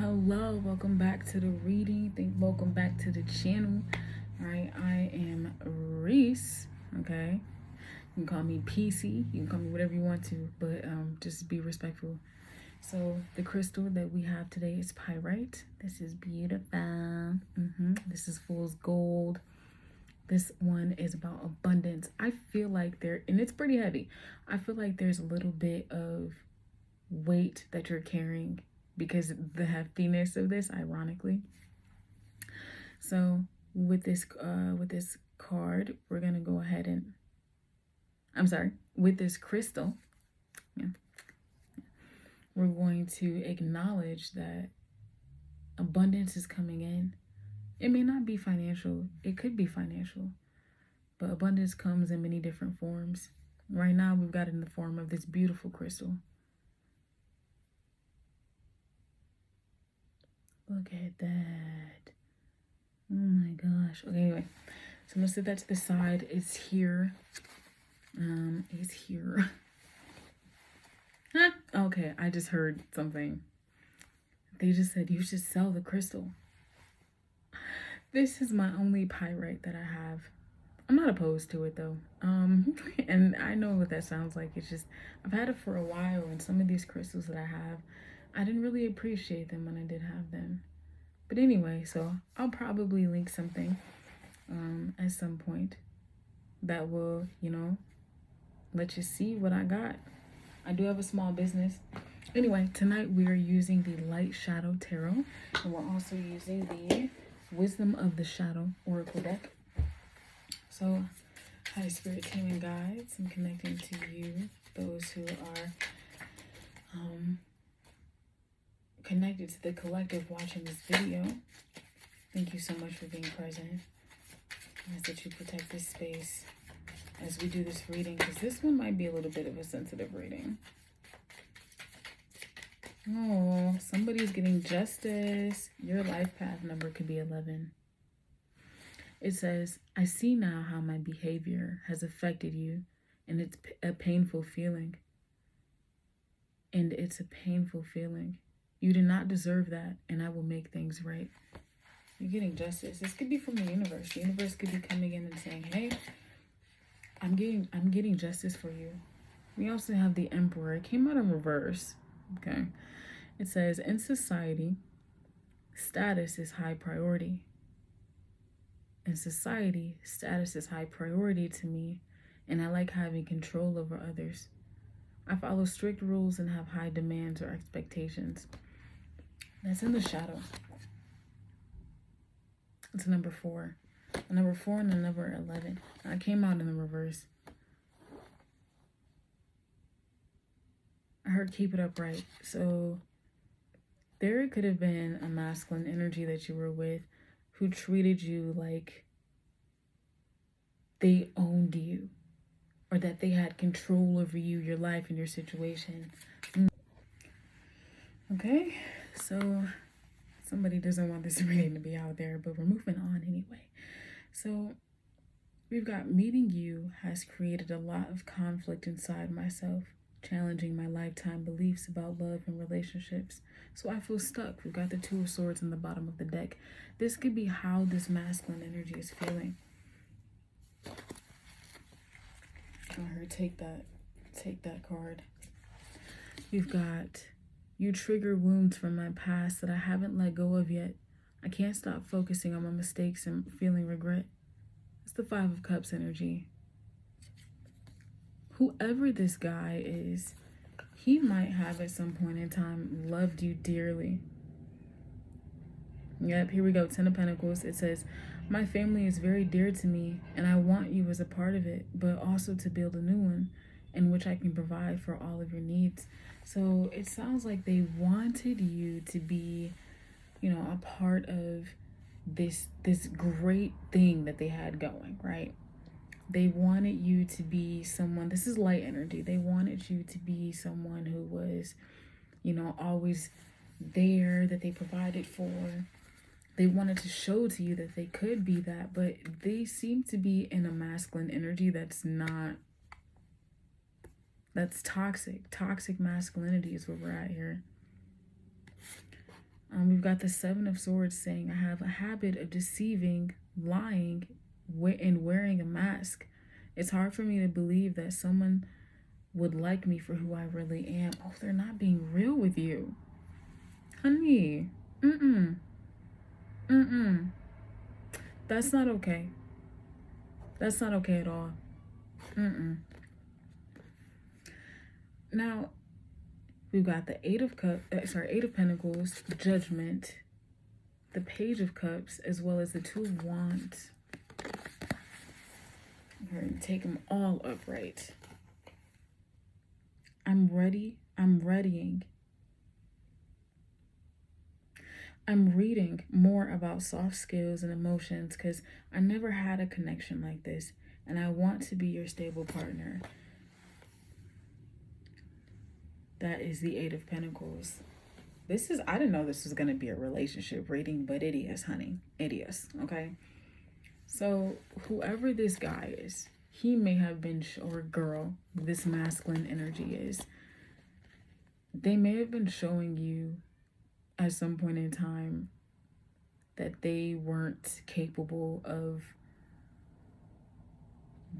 Hello, welcome back to the reading. Welcome back to the channel. All right, I am Reese. Okay, you can call me PC. You can call me whatever you want to, but just be respectful. So the crystal that we have today is pyrite. This is beautiful. This is fool's gold. This one is about abundance. I feel like and it's pretty heavy. I feel like there's a little bit of weight that you're carrying because of the heftiness of this, ironically. So with this card, we're gonna go ahead and with this crystal, we're going to acknowledge that abundance is coming in. It may not be financial, it could be financial, but abundance comes in many different forms. Right now, we've got it in the form of this beautiful crystal. Look at that. Oh my gosh. Okay, anyway. So I'm gonna set that to the side. It's here. It's here. Huh? Okay, I just heard something. They just said you should sell the crystal. This is my only pyrite that I have. I'm not opposed to it though. And I know what that sounds like. It's just I've had it for a while, and some of these crystals that I have, I didn't really appreciate them when I did have them. But anyway, so I'll probably link something at some point that will, let you see what I got. I do have a small business. Anyway, tonight we are using the Light Shadow Tarot, and we're also using the Wisdom of the Shadow Oracle deck. So, hi Spirit Team and Guides, I'm connecting to you, those who are connected to the collective watching this video. Thank you so much for being present. I ask that you protect this space as we do this reading, because this one might be a little bit of a sensitive reading. Oh, somebody's getting justice. Your life path number could be 11. It says, I see now how my behavior has affected you, and it's a painful feeling. And it's a painful feeling. You do not deserve that, and I will make things right. You're getting justice. This could be from the universe. The universe could be coming in and saying, hey, I'm getting justice for you. We also have the Emperor. It came out in reverse. Okay. It says, in society, status is high priority. In society, status is high priority to me, and I like having control over others. I follow strict rules and have high demands or expectations. That's in the shadow. It's number 4. A number 4 and a number 11. I came out in the reverse. I heard keep it upright. So there could have been a masculine energy that you were with who treated you like they owned you, or that they had control over you, your life, and your situation. Okay, so somebody doesn't want this reading to be out there, but we're moving on anyway. So we've got meeting you has created a lot of conflict inside myself, challenging my lifetime beliefs about love and relationships. So I feel stuck. We've got the 2 of Swords in the bottom of the deck. This could be how this masculine energy is feeling. I heard take that card. You've got, you trigger wounds from my past that I haven't let go of yet. I can't stop focusing on my mistakes and feeling regret. It's the 5 of Cups energy. Whoever this guy is, he might have at some point in time loved you dearly. Yep, here we go. 10 of Pentacles. It says, my family is very dear to me, and I want you as a part of it, but also to build a new one in which I can provide for all of your needs. So it sounds like they wanted you to be, a part of this great thing that they had going, right? They wanted you to be someone, this is light energy. They wanted you to be someone who was, always there, that they provided for. They wanted to show to you that they could be that, but they seem to be in a masculine energy that's toxic. Toxic masculinity is where we're at here. We've got the Seven of Swords saying, I have a habit of deceiving, lying, and wearing a mask. It's hard for me to believe that someone would like me for who I really am. Oh, they're not being real with you. Honey. Mm-mm. Mm-mm. That's not okay. That's not okay at all. Mm-mm. Now, we've got the Eight of Pentacles, Judgment, the Page of Cups, as well as the Two of Wands. We're going to take them all upright. I'm ready. I'm readying. I'm reading more about soft skills and emotions because I never had a connection like this, and I want to be your stable partner. That is the Eight of Pentacles. I didn't know this was going to be a relationship reading, but it is, honey. It is, okay? So whoever this guy is, he may have been, or girl, this masculine energy is, they may have been showing you at some point in time that they weren't capable of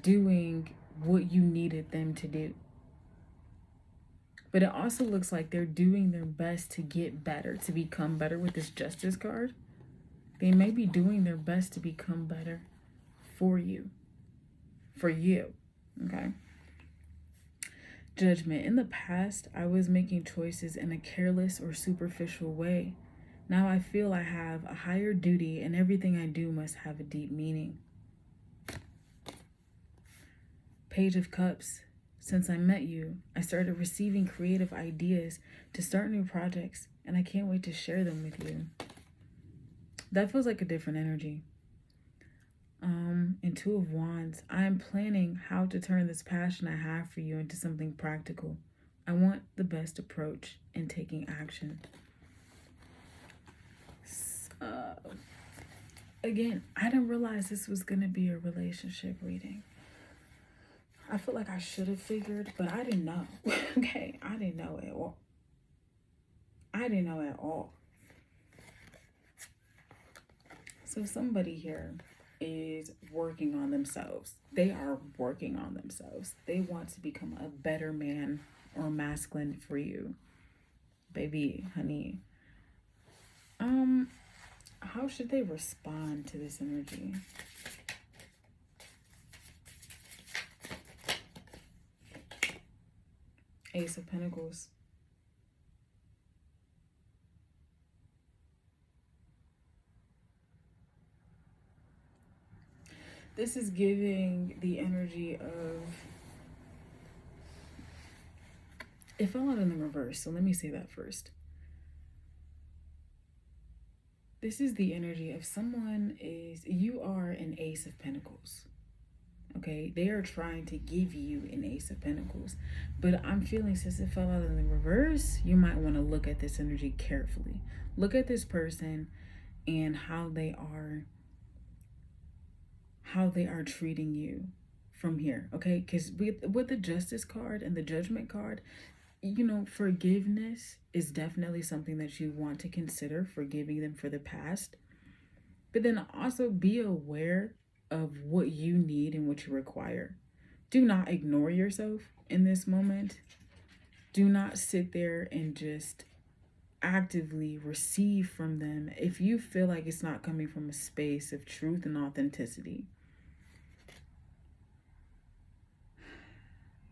doing what you needed them to do. But it also looks like they're doing their best to get better, to become better with this Justice card. They may be doing their best to become better for you. For you, okay? Judgment. In the past, I was making choices in a careless or superficial way. Now I feel I have a higher duty and everything I do must have a deep meaning. Page of Cups. Since I met you, I started receiving creative ideas to start new projects, and I can't wait to share them with you. That feels like a different energy. And Two of Wands. I am planning how to turn this passion I have for you into something practical. I want the best approach in taking action. So, again, I didn't realize this was going to be a relationship reading. I feel like I should have figured, but I didn't know. Okay, I didn't know at all. I didn't know at all. So somebody here is working on themselves. They are working on themselves. They want to become a better man or masculine for you. Baby, honey. How should they respond to this energy? Ace of Pentacles. This is giving the energy of... It fell out in the reverse, so let me say that first. This is the energy of you are an Ace of Pentacles. Okay, they are trying to give you an Ace of Pentacles. But I'm feeling, since it fell out in the reverse, you might want to look at this energy carefully. Look at this person and how they are treating you from here, okay? Because with the Justice card and the Judgment card, you know, forgiveness is definitely something that you want to consider, forgiving them for the past. But then also be aware of what you need and what you require. Do not ignore yourself in this moment. Do not sit there and just actively receive from them if you feel like it's not coming from a space of truth and authenticity.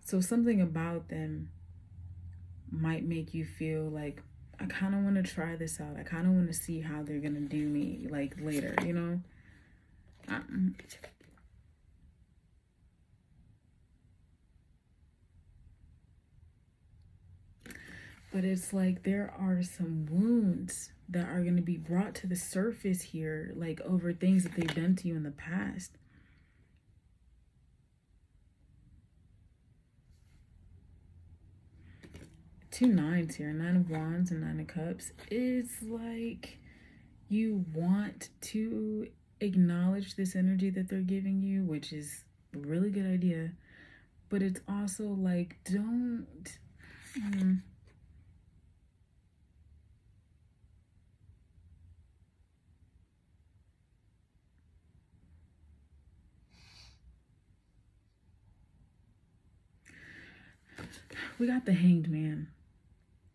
So something about them might make you feel like, I kind of want to try this out. I kind of want to see how they're going to do me, like, later, you know? But it's like there are some wounds that are going to be brought to the surface here, like over things that they've done to you in the past. Two nines here, Nine of Wands and Nine of Cups. It's like you want to acknowledge this energy that they're giving you, which is a really good idea. But it's also like, don't... We got the Hanged Man.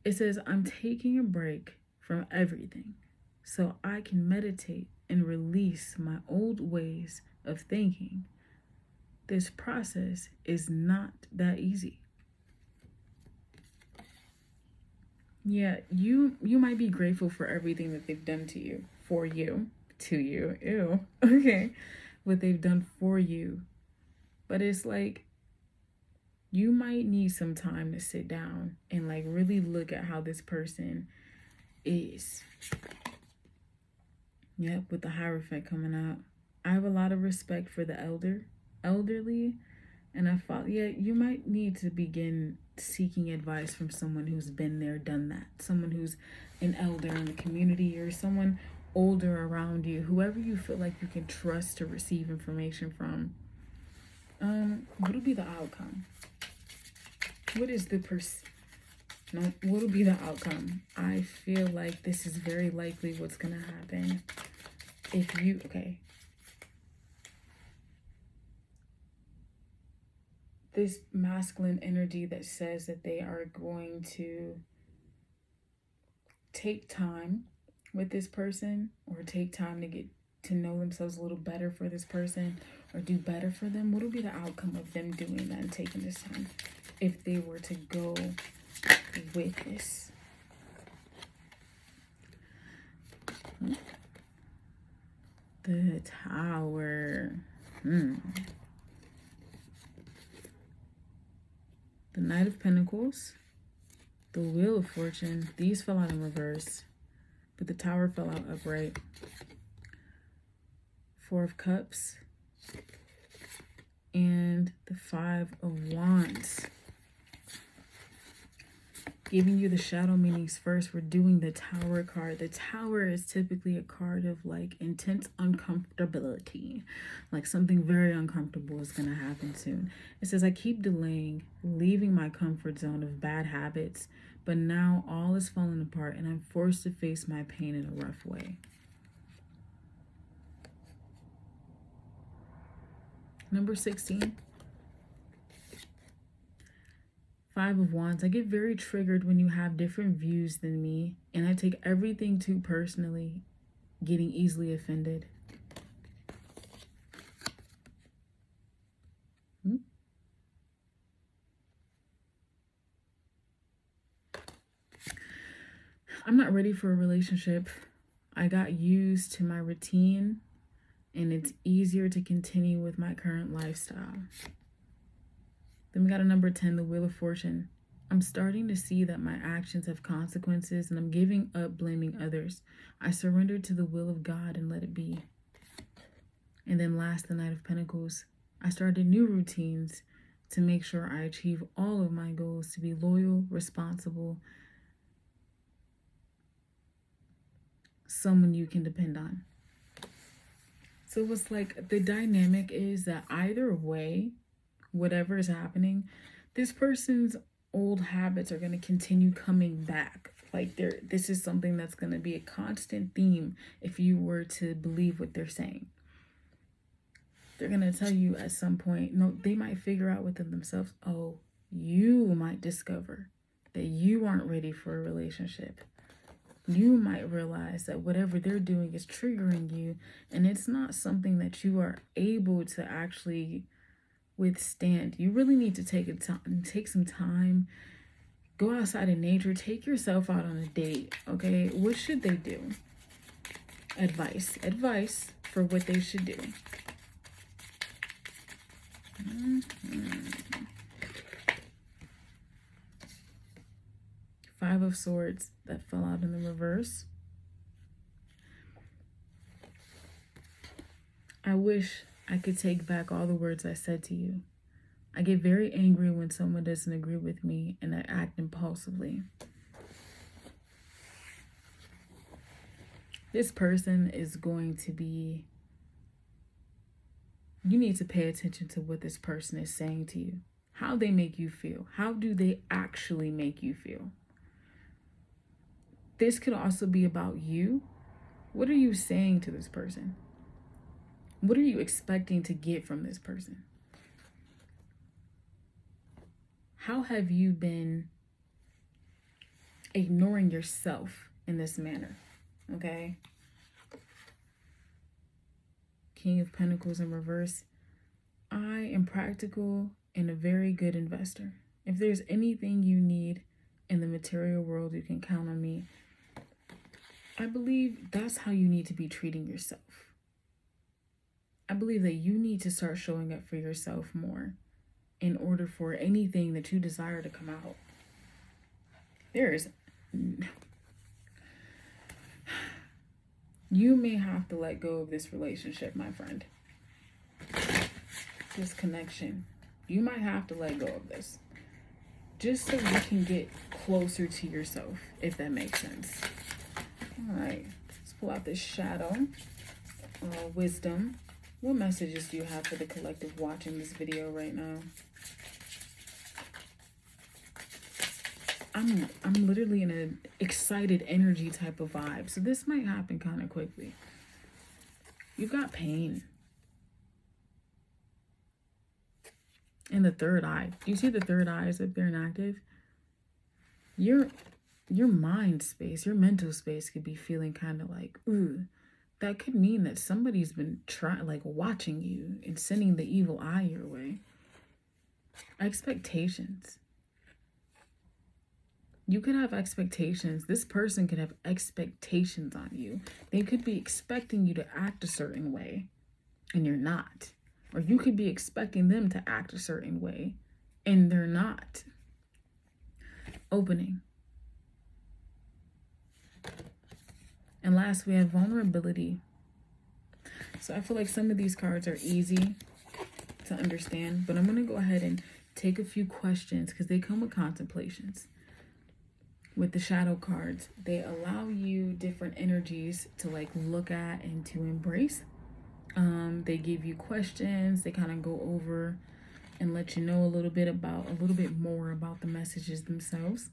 It says, I'm taking a break from everything so I can meditate and release my old ways of thinking. This process is not that easy. Yeah, you might be grateful for everything that they've done to you, for you, to you. Ew. Okay. What they've done for you. But it's like you might need some time to sit down and like really look at how this person is. Yep, with the Hierophant coming out. I have a lot of respect for the elderly, and I thought, yeah, you might need to begin seeking advice from someone who's been there, done that. Someone who's an elder in the community, or someone older around you, whoever you feel like you can trust to receive information from. What'll be the outcome? What is the No, what'll be the outcome? I feel like this is very likely what's gonna happen. If you, okay. This masculine energy that says that they are going to take time with this person, or take time to get to know themselves a little better for this person, or do better for them. What will be the outcome of them doing that and taking this time if they were to go with this? The Tower. The Knight of Pentacles, the Wheel of Fortune. These fell out in reverse, but the Tower fell out upright. Four of Cups and the Five of Wands. Giving you the shadow meanings first, we're doing the Tower card. The Tower is typically a card of like intense uncomfortability. Like something very uncomfortable is going to happen soon. It says, I keep delaying, leaving my comfort zone of bad habits, but now all is falling apart and I'm forced to face my pain in a rough way. Number 16. Five of Wands. I get very triggered when you have different views than me, and I take everything too personally, getting easily offended. I'm not ready for a relationship. I got used to my routine, and it's easier to continue with my current lifestyle. Then we got a number 10, the Wheel of Fortune. I'm starting to see that my actions have consequences, and I'm giving up blaming others. I surrender to the will of God and let it be. And then last, the Knight of Pentacles. I started new routines to make sure I achieve all of my goals, to be loyal, responsible, someone you can depend on. So it's like the dynamic is that either way, whatever is happening, this person's old habits are going to continue coming back. Like this is something that's going to be a constant theme if you were to believe what they're saying. They're going to tell you at some point, no, they might figure out within themselves, oh, you might discover that you aren't ready for a relationship. You might realize that whatever they're doing is triggering you, and it's not something that you are able to actually withstand. You really need to take some time, go outside in nature, take yourself out on a date. Okay, what should they do? Advice for what they should do. Five of Swords that fell out in the reverse. I wish I could take back all the words I said to you. I get very angry when someone doesn't agree with me, and I act impulsively. This person is going to be... You need to pay attention to what this person is saying to you. How they make you feel. How do they actually make you feel? This could also be about you. What are you saying to this person? What are you expecting to get from this person? How have you been ignoring yourself in this manner? Okay. King of Pentacles in reverse. I am practical and a very good investor. If there's anything you need in the material world, you can count on me. I believe that's how you need to be treating yourself. I believe that you need to start showing up for yourself more in order for anything that you desire to come out. You may have to let go of this relationship, my friend. This connection. You might have to let go of this. Just so you can get closer to yourself, if that makes sense. All right. Let's pull out this shadow. Wisdom. What messages do you have for the collective watching this video right now? I'm literally in an excited energy type of vibe. So this might happen kind of quickly. You've got pain. And the third eye. Do you see the third eye is up there and active? Your mind space, your mental space could be feeling kind of like, ooh. That could mean that somebody's been watching you and sending the evil eye your way. Expectations. You could have expectations. This person could have expectations on you. They could be expecting you to act a certain way and you're not. Or you could be expecting them to act a certain way and they're not. Opening. And last, we have vulnerability. So I feel like some of these cards are easy to understand, but I'm going to go ahead and take a few questions because they come with contemplations. With the shadow cards, they allow you different energies to look at and to embrace. They give you questions. They kind of go over and let you know a little bit more about the messages themselves.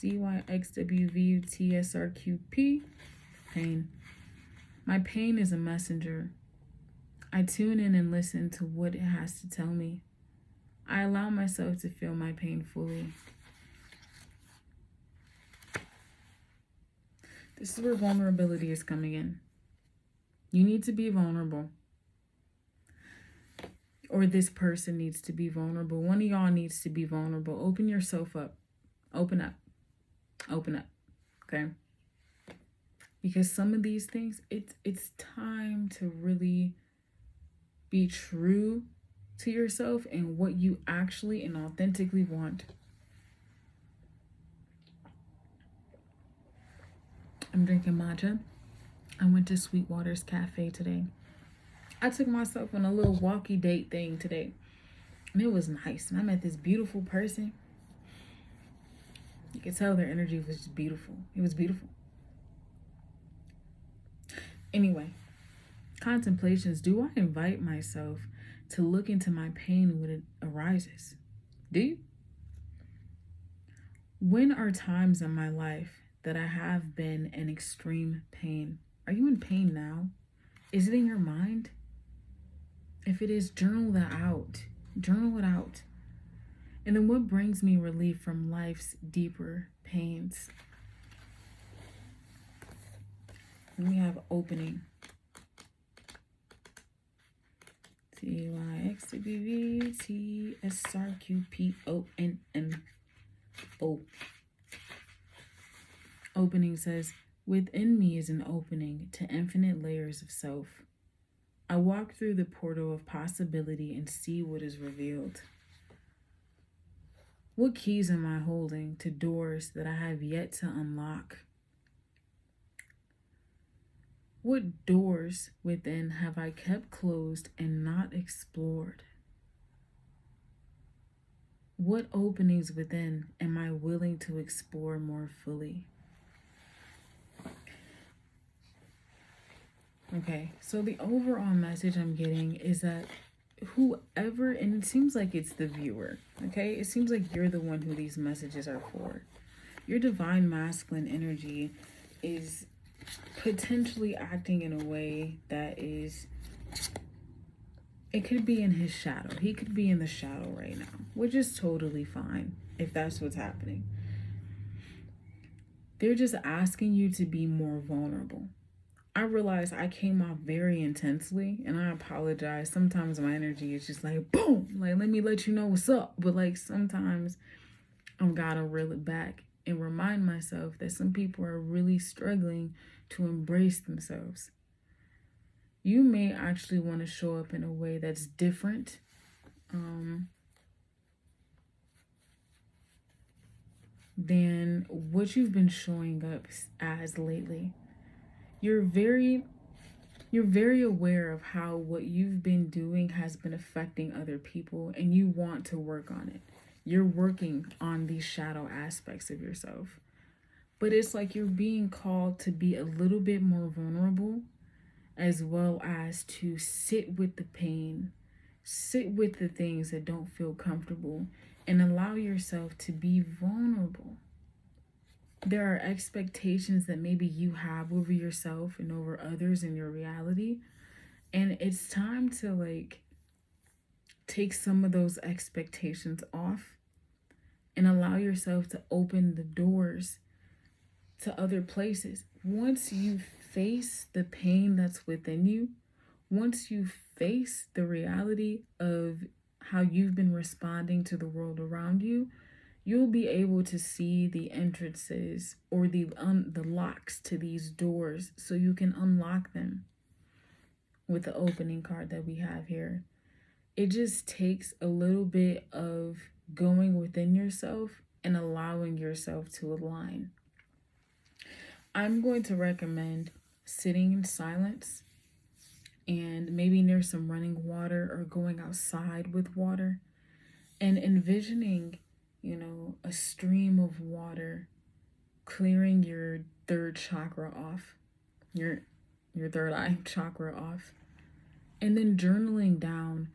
CYXWVUTSRQP. Pain. My pain is a messenger. I tune in and listen to what it has to tell me. I allow myself to feel my pain fully. This is where vulnerability is coming in. You need to be vulnerable. Or this person needs to be vulnerable. One of y'all needs to be vulnerable. Open yourself up. Open up. Open up. Okay? Because some of these things, it's time to really be true to yourself and what you actually and authentically want. I'm drinking matcha. I went to Sweetwater's Cafe today. I took myself on a little walkie date thing today. And it was nice. And I met this beautiful person. You could tell their energy was just beautiful. It was beautiful. Anyway, contemplations. Do I invite myself to look into my pain when it arises? Do you? When are times in my life that I have been in extreme pain? Are you in pain now? Is it in your mind? If it is, journal that out. Journal it out. And then what brings me relief from life's deeper pains? And we have opening. CYXWVTSRQPONNO. Opening says, within me is an opening to infinite layers of self. I walk through the portal of possibility and see what is revealed. What keys am I holding to doors that I have yet to unlock? What doors within have I kept closed and not explored? What openings within am I willing to explore more fully? Okay, so the overall message I'm getting is that whoever, and it seems like it's the viewer, okay? It seems like you're the one who these messages are for. Your divine masculine energy is potentially acting in a way that is it could be in his shadow. He could be in the shadow right now, which is totally fine if that's what's happening. They're just asking you to be more vulnerable. I realize I came off very intensely, and I apologize. Sometimes my energy is just like, boom, like, let me let you know what's up. But like, sometimes I've got to reel it back and remind myself that some people are really struggling to embrace themselves. You may actually want to show up in a way that's different. Than what you've been showing up as lately. You're very aware of how what you've been doing has been affecting other people, and you want to work on it. You're working on these shadow aspects of yourself. But it's like you're being called to be a little bit more vulnerable, as well as to sit with the pain, sit with the things that don't feel comfortable, and allow yourself to be vulnerable. There are expectations that maybe you have over yourself and over others in your reality. And it's time to like take some of those expectations off and allow yourself to open the doors to other places. Once you face the pain that's within you, once you face the reality of how you've been responding to the world around you, you'll be able to see the entrances or the locks to these doors so you can unlock them with the opening card that we have here. It just takes a little bit of going within yourself and allowing yourself to align. I'm going to recommend sitting in silence and maybe near some running water or going outside with water and envisioning, a stream of water clearing your third chakra off, your third eye chakra off, and then journaling down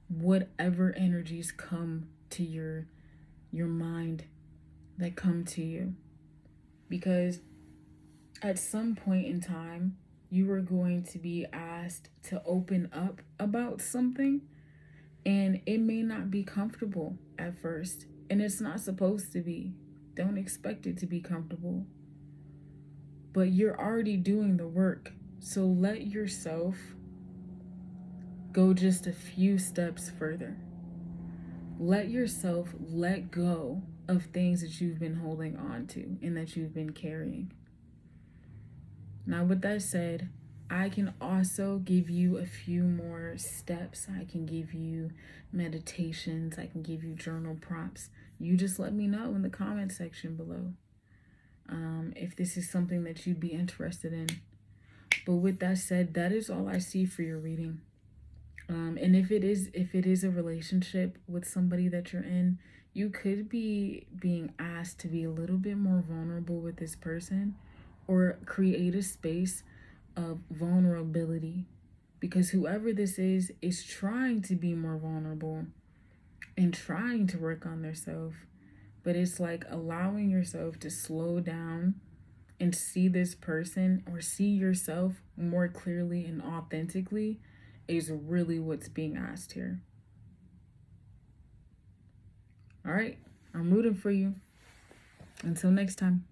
whatever energies come to your mind that come to you. Because at some point in time, you are going to be asked to open up about something, and it may not be comfortable at first, and it's not supposed to be. Don't expect it to be comfortable. But you're already doing the work, so let yourself go just a few steps further. Let yourself let go of things that you've been holding on to and that you've been carrying. Now, with that said, I can also give you a few more steps. I can give you meditations. I can give you journal prompts. You just let me know in the comment section below if this is something that you'd be interested in. But with that said, that is all I see for your reading. And if it is a relationship with somebody that you're in, you could be being asked to be a little bit more vulnerable with this person, or create a space of vulnerability, because whoever this is trying to be more vulnerable and trying to work on themselves. But it's like allowing yourself to slow down and see this person or see yourself more clearly and authentically is really what's being asked here. All right, I'm rooting for you. Until next time.